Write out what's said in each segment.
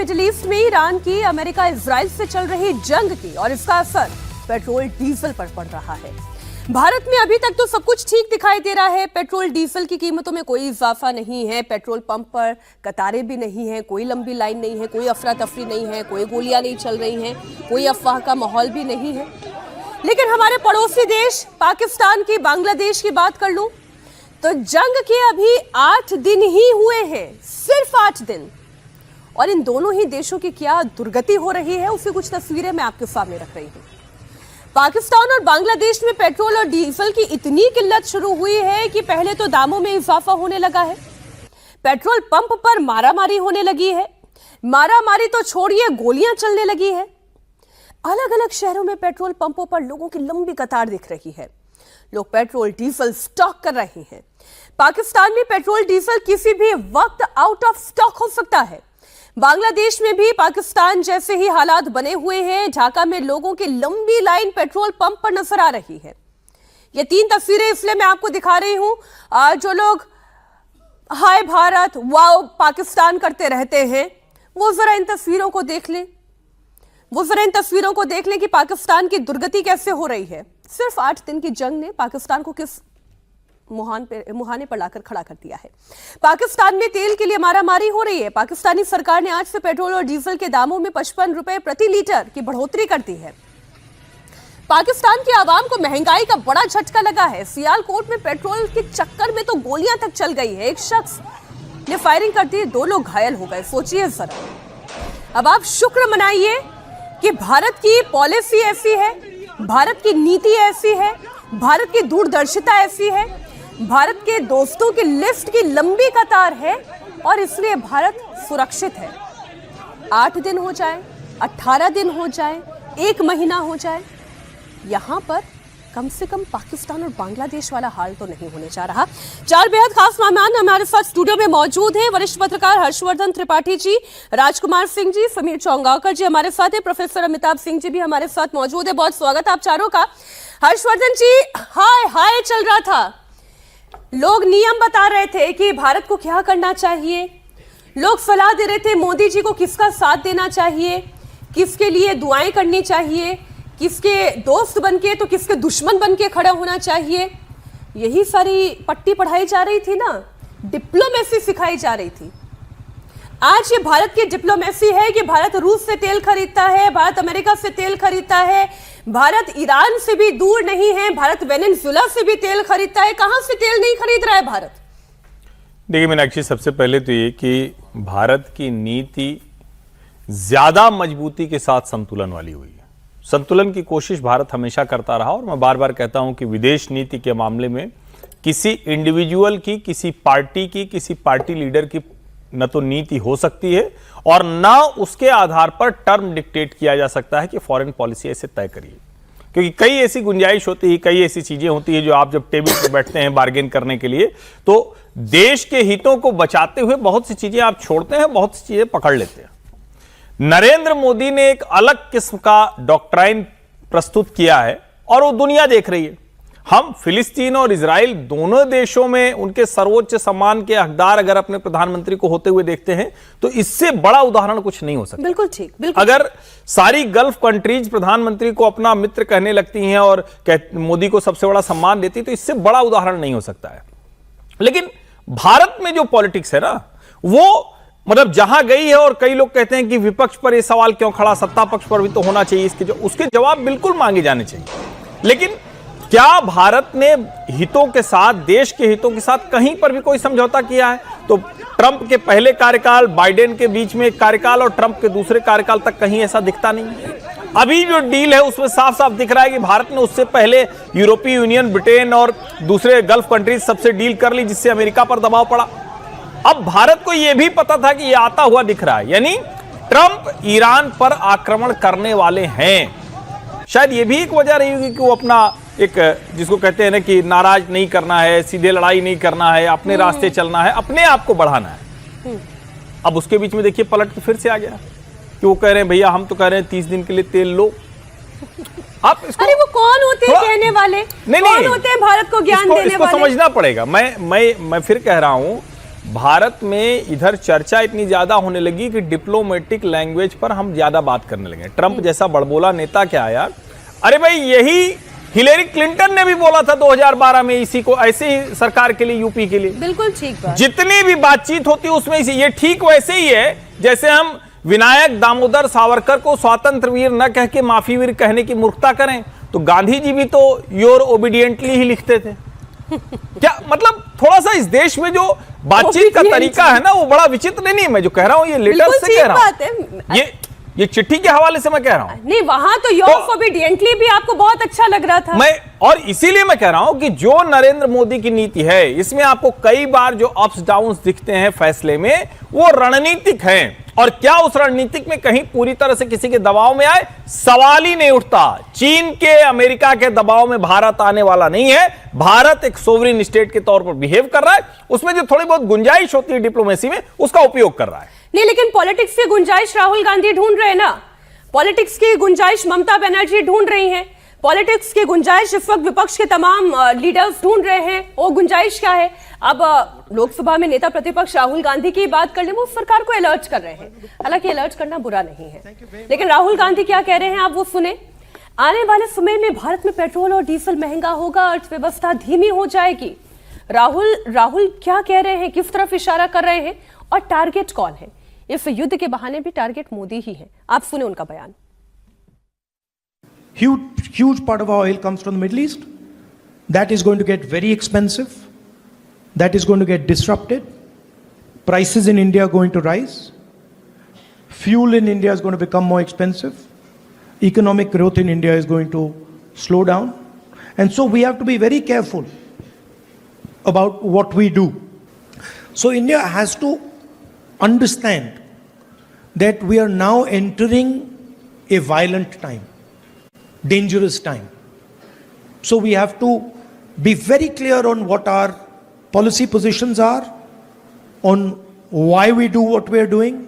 Middle east में Iran की America Israel से चल रही जंग की और इसका असर पेट्रोल डीजल पर पड़ रहा है। भारत में अभी तक तो सब कुछ ठीक दिखाई दे रहा है। पेट्रोल डीजल की कीमतों में कोई इजाफा नहीं है, पेट्रोल पंप पर कतारें भी नहीं है, कोई लंबी लाइन नहीं है, कोई अफरा तफरी नहीं है, कोई गोलियां नहीं चल रही हैं, कोई अफवाह का माहौल भी नहीं है। लेकिन हमारे पड़ोसी देश पाकिस्तान की, बांग्लादेश की बात कर लूं तो जंग के अभी 8 दिन ही हुए हैं, सिर्फ 8 दिन, और इन दोनों ही देशों की क्या दुर्गति हो रही है उसकी कुछ तस्वीरें मैं आपके सामने रख रही हूं। पाकिस्तान और बांग्लादेश में पेट्रोल और डीजल की इतनी किल्लत शुरू हुई है कि पहले तो दामों में इजाफा होने लगा है, पेट्रोल पंप पर मारामारी होने लगी है, मारामारी तो छोड़िए गोलियां चलने लगी है। अलग अलग शहरों में पेट्रोल पंपों पर लोगों की लंबी कतार दिख रही है, लोग पेट्रोल डीजल स्टॉक कर रहे हैं। पाकिस्तान में पेट्रोल डीजल किसी भी वक्त आउट ऑफ स्टॉक हो सकता है। बांग्लादेश में भी पाकिस्तान जैसे ही हालात बने हुए हैं। ढाका में लोगों की लंबी लाइन पेट्रोल पंप पर नजर आ रही है। ये 3 तस्वीरें इसलिए मैं आपको दिखा रही हूं, जो लोग हाय भारत, वाओ पाकिस्तान करते रहते हैं, वो जरा इन तस्वीरों को देख लें, कि पाकिस्तान की दुर्गति कैसे हो रही है। सिर्फ 8 दिन की जंग ने पाकिस्तान को किस मुहाने पर लाकर खड़ा कर दिया है। पाकिस्तान में तेल के लिए मारामारी हो रही है। पाकिस्तानी सरकार ने आज से पेट्रोल और डीजल के दामों में 55 रुपए प्रति लीटर की बढ़ोतरी कर दी है। पाकिस्तान की आवाम को महंगाई का बड़ा झटका लगा है। सियालकोट में पेट्रोल के चक्कर में तो गोलियां तक चल गई है। एक शख्स ने फायरिंग कर दी, 2 लोग घायल हो गए। सोचिए जरा। अब आप शुक्र मनाइए कि भारत की पॉलिसी ऐसी है, भारत की नीति ऐसी है, भारत की दूरदर्शिता ऐसी है, भारत के दोस्तों की लिस्ट की लंबी कतार है और इसलिए भारत सुरक्षित है। 8 दिन हो जाए, 18 दिन हो जाए, 1 महीना हो जाए, यहां पर कम से कम पाकिस्तान और बांग्लादेश वाला हाल तो नहीं होने जा रहा। 4 बेहद खास मेहमान हमारे साथ स्टूडियो में मौजूद हैं। वरिष्ठ पत्रकार हर्षवर्धन त्रिपाठी जी, राजकुमार सिंह जी, समीर चौंगावकर जी हमारे साथ है, प्रोफेसर अमिताभ सिंह जी भी हमारे साथ मौजूद है। बहुत स्वागत आप चारों का। हर्षवर्धन जी, हाय चल रहा था, लोग नियम बता रहे थे कि भारत को क्या करना चाहिए, लोग सलाह दे रहे थे मोदी जी को किसका साथ देना चाहिए, किसके लिए दुआएं करनी चाहिए, किसके दोस्त बनके तो किसके दुश्मन बनके खड़ा होना चाहिए। यही सारी पट्टी पढ़ाई जा रही थी ना, डिप्लोमेसी सिखाई जा रही थी। आज ये भारत की डिप्लोमेसी है कि भारत रूस से तेल खरीदता है, भारत अमेरिका से तेल खरीदता है, भारत ईरान से भी दूर नहीं है, भारत वेनेजुएला से भी तेल खरीदता है। कहां से तेल नहीं खरीद रहा है भारत? देखिए मीनाक्षी, सबसे पहले तो ये कि भारत की नीति ज्यादा मजबूती के साथ संतुलन वाली हुई है। संतुलन की कोशिश भारत हमेशा करता रहा और मैं बार बार कहता हूं कि विदेश नीति के मामले में किसी इंडिविजुअल की, किसी पार्टी की, किसी पार्टी लीडर की न तो नीति हो सकती है और ना उसके आधार पर टर्म डिक्टेट किया जा सकता है कि फॉरेन पॉलिसी ऐसे तय करिए, क्योंकि कई ऐसी गुंजाइश होती है, कई ऐसी चीजें होती है जो आप जब टेबल पर बैठते हैं बार्गेन करने के लिए तो देश के हितों को बचाते हुए बहुत सी चीजें आप छोड़ते हैं, बहुत सी चीजें पकड़ लेते हैं। नरेंद्र मोदी ने एक अलग किस्म का डॉक्ट्राइन प्रस्तुत किया है और वो दुनिया देख रही है। हम फिलिस्तीन और इजराइल दोनों देशों में उनके सर्वोच्च सम्मान के हकदार अगर अपने प्रधानमंत्री को होते हुए देखते हैं तो इससे बड़ा उदाहरण कुछ नहीं हो सकता। बिल्कुल ठीक, बिल्कुल। अगर सारी गल्फ कंट्रीज प्रधानमंत्री को अपना मित्र कहने लगती हैं और मोदी को सबसे बड़ा सम्मान देती तो इससे बड़ा उदाहरण नहीं हो सकता है। लेकिन भारत में जो पॉलिटिक्स है ना, वो मतलब जहां गई है, और कई लोग कहते हैं कि विपक्ष पर यह सवाल क्यों खड़ा, सत्ता पक्ष पर भी तो होना चाहिए, उसके जवाब बिल्कुल मांगे जाने चाहिए। लेकिन क्या भारत ने हितों के साथ, देश के हितों के साथ कहीं पर भी कोई समझौता किया है? तो ट्रंप के पहले कार्यकाल, बाइडेन के बीच में एक कार्यकाल और ट्रंप के दूसरे कार्यकाल तक कहीं ऐसा दिखता नहीं। अभी जो डील है उसमें साफ साफ दिख रहा है कि भारत ने उससे पहले यूरोपीय यूनियन, ब्रिटेन और दूसरे गल्फ कंट्रीज सबसे डील कर ली, जिससे अमेरिका पर दबाव पड़ा। अब भारत को यह भी पता था कि यह आता हुआ दिख रहा है, यानी ट्रंप ईरान पर आक्रमण करने वाले हैं। शायद यह भी एक वजह रही होगी कि वो अपना एक, जिसको कहते हैं ना कि नाराज नहीं करना है, सीधे लड़ाई नहीं करना है, अपने रास्ते चलना है, अपने आप को बढ़ाना है। अब उसके बीच में देखिए पलट के फिर से आ गया कि वो कह रहे हैं भैया हम तो कह रहे हैं 30 दिन के लिए तेल लो। आप अरे वो कौन होते हैं कहने वाले? कौन होते हैं भारत को ज्ञान देने वाले? समझना पड़ेगा। मैं फिर कह रहा हूं भारत में इधर चर्चा इतनी ज्यादा होने लगी कि डिप्लोमेटिक लैंग्वेज पर हम ज्यादा बात करने लगे। ट्रंप जैसा बड़बोला नेता क्या यार, अरे भाई यही हिलेरी क्लिंटन ने भी बोला था 2012 में इसी को, ऐसे ही सरकार के लिए, यूपी के लिए। बिल्कुल ठीक बात। जितनी भी बातचीत होती है उसमें ये ठीक वैसे ही है जैसे हम विनायक दामोदर सावरकर को स्वातंत्र वीर न कह के माफी वीर कहने की मूर्खता करें, तो गांधी जी भी तो योर ओबीडियंटली ही लिखते थे। क्या मतलब थोड़ा सा इस देश में जो बातचीत का तरीका है ना वो बड़ा विचित्र नहीं, मैं जो कह रहा हूं ये लेटर से कह रहा हूं, ये चिट्ठी के हवाले से मैं कह रहा हूं। नहीं, वहां तो योर ओबीडियंटली भी आपको बहुत अच्छा लग रहा था। और इसीलिए मैं कह रहा हूं कि जो नरेंद्र मोदी की नीति है इसमें आपको कई बार जो अप्स डाउन्स दिखते हैं फैसले में वो रणनीतिक हैं, और क्या उस रणनीतिक में कहीं पूरी तरह से किसी के दबाव में आए, सवाल ही नहीं उठता। चीन के, अमेरिका के दबाव में भारत आने वाला नहीं है। भारत एक सोवरेन स्टेट के तौर पर बिहेव कर रहा है, उसमें जो थोड़ी बहुत गुंजाइश होती है डिप्लोमेसी में उसका उपयोग कर रहा है। नहीं, लेकिन पॉलिटिक्स की गुंजाइश राहुल गांधी ढूंढ रहे हैं ना, पॉलिटिक्स की गुंजाइश ममता बनर्जी ढूंढ रही हैं, पॉलिटिक्स की गुंजाइश इस वक्त विपक्ष के तमाम लीडर्स ढूंढ रहे हैं। वो गुंजाइश क्या है? अब लोकसभा में नेता प्रतिपक्ष राहुल गांधी की बात कर ले, वो सरकार को अलर्ट कर रहे हैं। हालांकि अलर्ट करना बुरा नहीं है, लेकिन राहुल गांधी क्या कह रहे हैं आप वो सुने। आने वाले समय में भारत में पेट्रोल और डीजल महंगा होगा, अर्थव्यवस्था धीमी हो जाएगी। राहुल क्या कह रहे हैं, किस तरफ इशारा कर रहे हैं, और टारगेट कौन है? इस युद्ध के बहाने भी टारगेट मोदी ही है। आप सुने उनका बयान। Huge part of our oil comes from the Middle East. That is going to get very expensive. That is going to get disrupted. Prices in India are going to rise. Fuel in India is going to become more expensive. Economic growth in India is going to slow down. And so we have to be very careful about what we do. So India has to understand that we are now entering a violent time. Dangerous time. So we have to be very clear on what our policy positions are, on why we do what we are doing,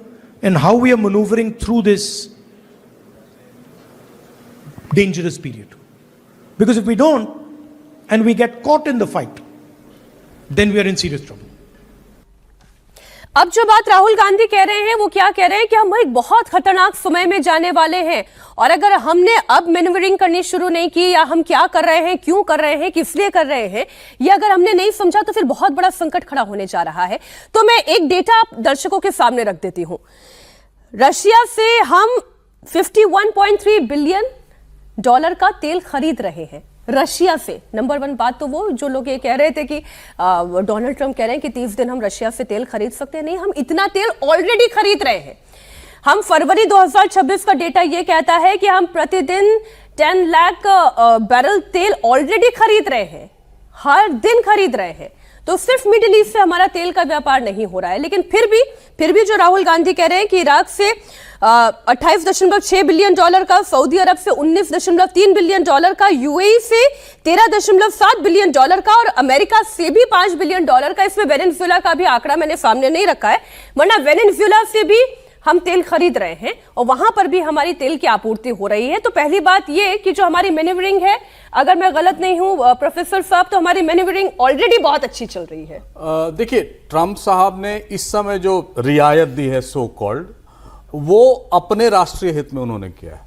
and how we are maneuvering through this dangerous period. Because if we don't, and we get caught in the fight, then we are in serious trouble. अब जो बात राहुल गांधी कह रहे हैं वो क्या कह रहे हैं कि हम एक बहुत खतरनाक समय में जाने वाले हैं, और अगर हमने अब मैन्यूवरिंग करनी शुरू नहीं की, या हम क्या कर रहे हैं, क्यों कर रहे हैं, किस लिए कर रहे हैं, ये अगर हमने नहीं समझा तो फिर बहुत बड़ा संकट खड़ा होने जा रहा है। तो मैं एक डेटा दर्शकों के सामने रख देती हूं। रशिया से हम $51.3 बिलियन का तेल खरीद रहे हैं। रशिया से नंबर 1 बात तो वो जो लोग ये कह रहे थे कि डोनाल्ड ट्रंप कह रहे हैं कि 30 दिन हम रशिया से तेल खरीद सकते हैं, नहीं, हम इतना तेल ऑलरेडी खरीद रहे हैं। हम फरवरी 2026 का डेटा ये कहता है कि हम प्रतिदिन 10 लाख बैरल तेल ऑलरेडी खरीद रहे हैं, हर दिन खरीद रहे हैं। तो सिर्फ मिडिल ईस्ट से हमारा तेल का व्यापार नहीं हो रहा है, लेकिन फिर भी जो राहुल गांधी कह रहे हैं कि इराक से $28.6 बिलियन का, सऊदी अरब से $19.3 बिलियन का, यूएई से $13.7 बिलियन का, और अमेरिका से भी $5 बिलियन का। इसमें वेनेजुएला का भी आंकड़ा मैंने सामने नहीं रखा है, वरना वेनेजुएला से भी हम तेल खरीद रहे हैं और वहां पर भी हमारी तेल की आपूर्ति हो रही है। तो पहली बात ये कि जो हमारी मैन्यूवरिंग है, अगर मैं गलत नहीं हूं प्रोफेसर साहब, तो हमारी मैन्यूवरिंग ऑलरेडी बहुत अच्छी चल रही है। देखिए, ट्रंप साहब ने इस समय जो रियायत दी है सो कॉल्ड, वो अपने राष्ट्रीय हित में उन्होंने किया है।